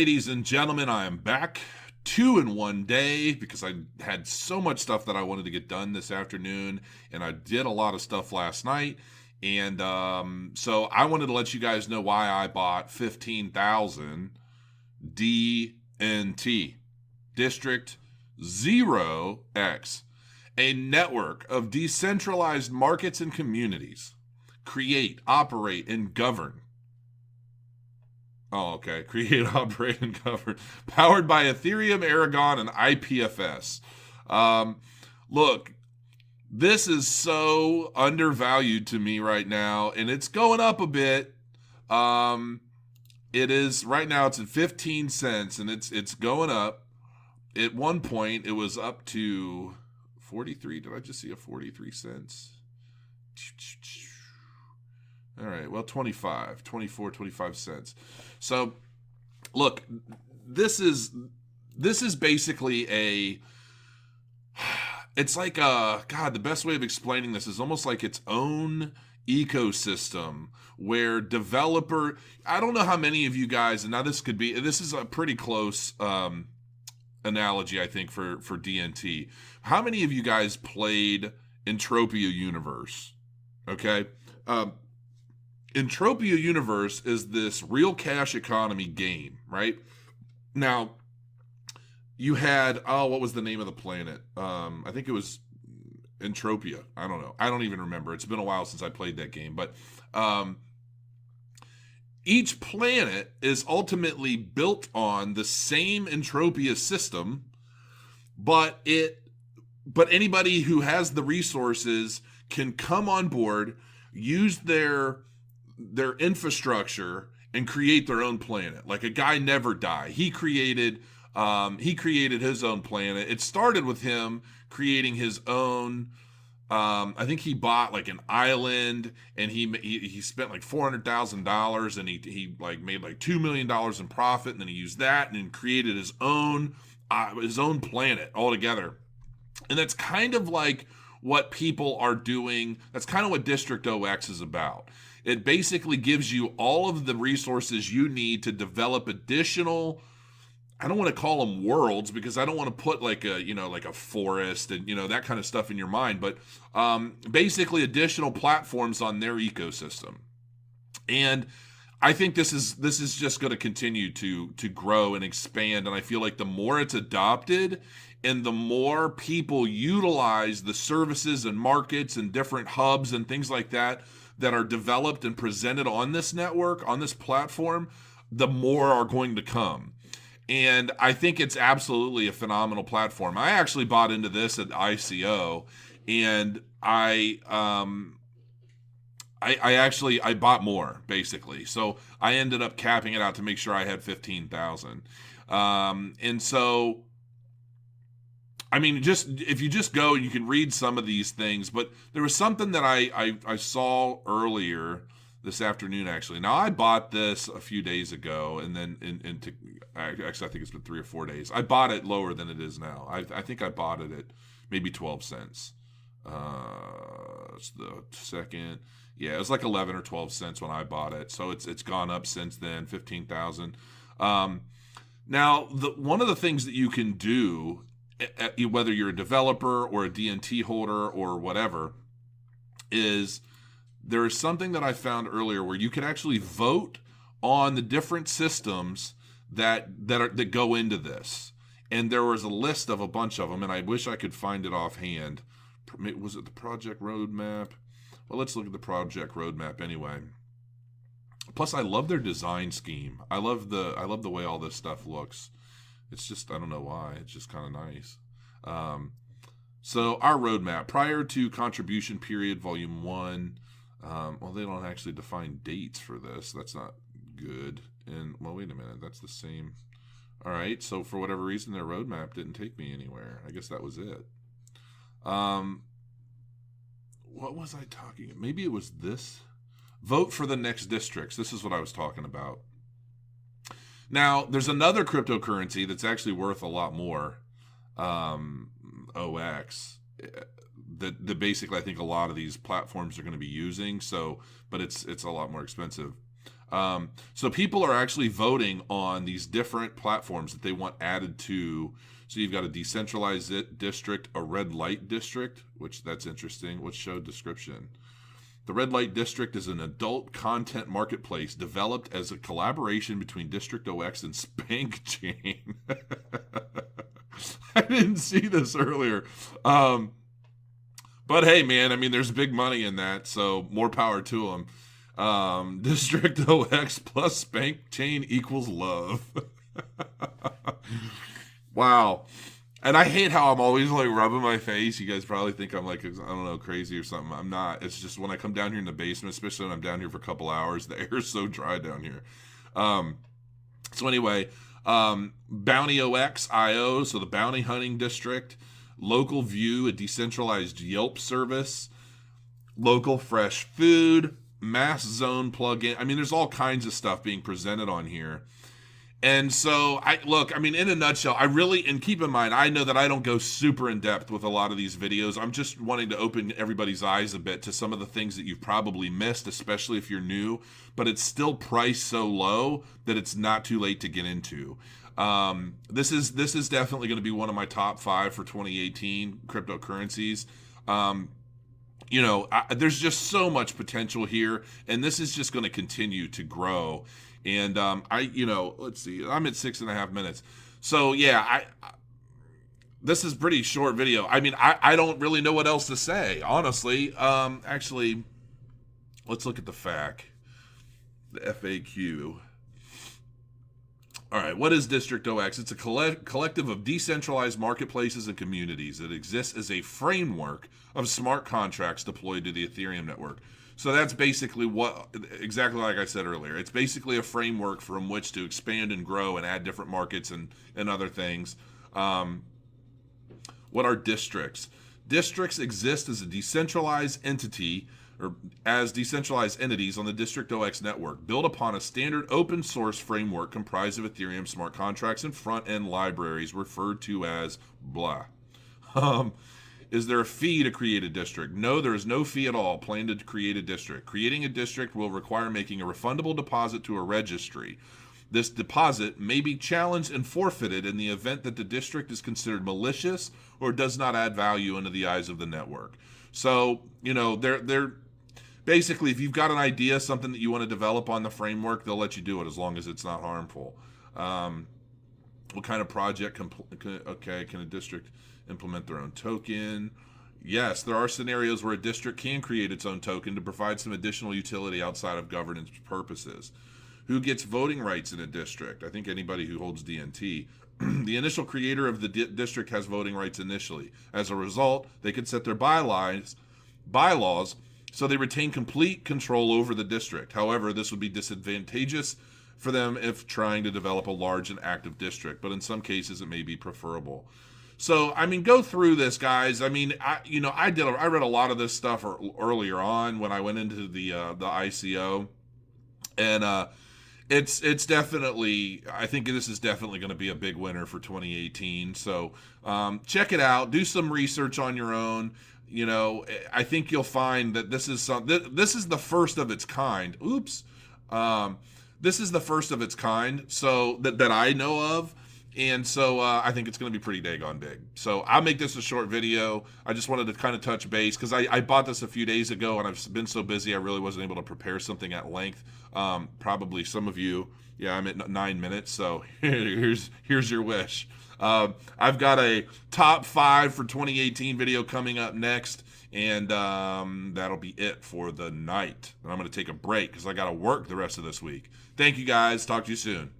Ladies and gentlemen, I am back 2 in 1 day because I had so much stuff that I wanted to get done this afternoon, and I did a lot of stuff last night. And so I wanted to let you guys know why I bought 15,000 DNT, District0x, a network of decentralized markets and communities. Create, operate, and govern. Oh, okay. Create, operate, and govern. Powered by Ethereum, Aragon, and IPFS. Look, this is so undervalued to me right now, and it's going up a bit. It is right now. It's at 15 cents, and it's going up. At one point, it was up to 43. Did I just see a 43 cents? All right, well, 25, 24, 25 cents. So, look, this is basically it's like God, the best way of explaining this is almost like its own ecosystem where I don't know how many of you guys, and now this is a pretty close analogy, I think, for DNT. How many of you guys played Entropia Universe? Okay. Entropia Universe is this real cash economy game, right? Now, you had, what was the name of the planet? I think it was Entropia. I don't know. I don't even remember. It's been a while since I played that game. But each planet is ultimately built on the same Entropia system, but anybody who has the resources can come on board, use their infrastructure, and create their own planet. Like a guy Never Die. He created his own planet. It started with him creating his own. I think he bought like an island, and he spent like $400,000, and he like made like $2 million in profit, and then he used that and then created his own planet altogether. And that's kind of like what people are doing. That's kind of what District0x is about. It basically gives you all of the resources you need to develop additional, I don't want to call them worlds because I don't want to put like a forest and, that kind of stuff in your mind, but basically additional platforms on their ecosystem. And I think this is just going to continue to grow and expand. And I feel like the more it's adopted and the more people utilize the services and markets and different hubs and things like that are developed and presented on this network, on this platform, the more are going to come. And I think it's absolutely a phenomenal platform. I actually bought into this at ICO, and I bought more, basically. So I ended up capping it out to make sure I had 15,000. And so, I mean, if you just go, you can read some of these things. But there was something that I saw earlier this afternoon, actually. Now, I bought this a few days ago, and then actually, I think it's been 3 or 4 days. I bought it lower than it is now. I think I bought it at maybe 12 cents. It's the second. Yeah, it was like 11 or 12 cents when I bought it. So it's gone up since then, 15,000. Now, one of the things that you can do, whether you're a developer or a DNT holder or whatever, is there is something that I found earlier where you can actually vote on the different systems that go into this. And there was a list of a bunch of them, and I wish I could find it offhand. Was it the project roadmap? Well, let's look at the project roadmap anyway. Plus, I love their design scheme. I love the way all this stuff looks. It's just, I don't know why. It's just kind of nice. So our roadmap, prior to contribution period, volume 1. Well, they don't actually define dates for this. That's not good. And, well, wait a minute. That's the same. All right. So for whatever reason, their roadmap didn't take me anywhere. I guess that was it. What was I talking about? Maybe it was this. Vote for the next districts. This is what I was talking about. Now, there's another cryptocurrency that's actually worth a lot more. OX. That basically I think a lot of these platforms are going to be using. So, but it's a lot more expensive. So people are actually voting on these different platforms that they want added to. So you've got a decentralized district, a red light district, which that's interesting. Let's show description. The Red Light District is an adult content marketplace developed as a collaboration between District0x and Spank Chain. I didn't see this earlier. But hey, man, I mean, there's big money in that, so more power to them. District0x plus Spank Chain equals love. Wow. And I hate how I'm always like rubbing my face. You guys probably think I'm like, I don't know, crazy or something. I'm not. It's just when I come down here in the basement, especially when I'm down here for a couple hours, the air is so dry down here. So anyway, BountyOX.io, so the bounty hunting district, Local View, a decentralized Yelp service, Local Fresh Food, Mass Zone plugin. I mean, there's all kinds of stuff being presented on here. And so, I mean, in a nutshell, and keep in mind, I know that I don't go super in depth with a lot of these videos. I'm just wanting to open everybody's eyes a bit to some of the things that you've probably missed, especially if you're new, but it's still priced so low that it's not too late to get into. This is definitely going to be one of my top 5 for 2018 cryptocurrencies. There's just so much potential here, and this is just going to continue to grow. And let's see, I'm at 6.5 minutes. So yeah, this is pretty short video. I mean, I don't really know what else to say, honestly. Actually, let's look at the the FAQ. All right, what is District0x? It's a collective of decentralized marketplaces and communities that exists as a framework of smart contracts deployed to the Ethereum network. So that's basically exactly like I said earlier. It's basically a framework from which to expand and grow and add different markets and other things. What are districts? Districts exist as a decentralized entity or as decentralized entities on the District0x network, built upon a standard open source framework comprised of Ethereum smart contracts and front-end libraries referred to as blah. Is there a fee to create a district? No, there is no fee at all planned to create a district. Creating a district will require making a refundable deposit to a registry. This deposit may be challenged and forfeited in the event that the district is considered malicious or does not add value into the eyes of the network. So, they're basically, if you've got an idea, something that you want to develop on the framework, they'll let you do it as long as it's not harmful. What kind of project can a district implement their own token? Yes, there are scenarios where a district can create its own token to provide some additional utility outside of governance purposes. Who gets voting rights in a district? I think anybody who holds DNT. The initial creator of the district has voting rights initially. As a result, they can set their bylaws so they retain complete control over the district. However, this would be disadvantageous for them if trying to develop a large and active district, but in some cases it may be preferable. So, I mean, go through this, guys. I mean, I read a lot of this stuff earlier on when I went into the ICO, and it's definitely, I think this is definitely going to be a big winner for 2018. So, check it out. Do some research on your own. I think you'll find that this is the first of its kind. This is the first of its kind, so that I know of. And so I think it's going to be pretty daggone big. So I'll make this a short video. I just wanted to kind of touch base because I bought this a few days ago and I've been so busy I really wasn't able to prepare something at length. Probably some of you, I'm at 9 minutes, so here's your wish. I've got a top 5 for 2018 video coming up next, and that'll be it for the night. And I'm going to take a break because I got to work the rest of this week. Thank you, guys. Talk to you soon.